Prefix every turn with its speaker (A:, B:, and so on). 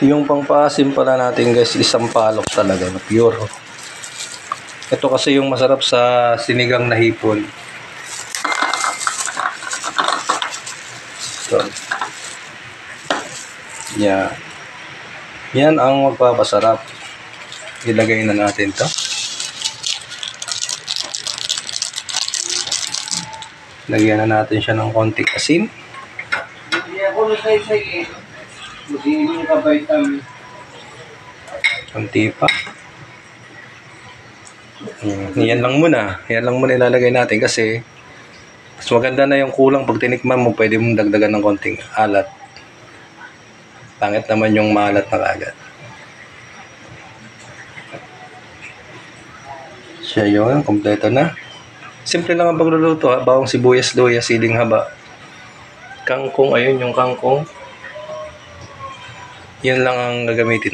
A: Yung pangpaasim pala natin guys, isang palok talaga na pure. Ito kasi yung masarap sa sinigang na hipon. So, yan ang magpapasarap. Ilagay na natin to. Lagyan na natin siya ng konting asin. Konti pa. Yan lang muna. Yan lang muna ilalagay natin kasi mas maganda na yung kulang. Pag tinikman mo, pwede mong dagdagan ng konting alat. Pangit naman yung maalat na kagad. Siya yun. Kompleto na. Simple lang ang pagluluto ha. Bawang sibuyas, luya, siling haba. Kangkong. Ayun yung kangkong. Yan lang ang gagamitin.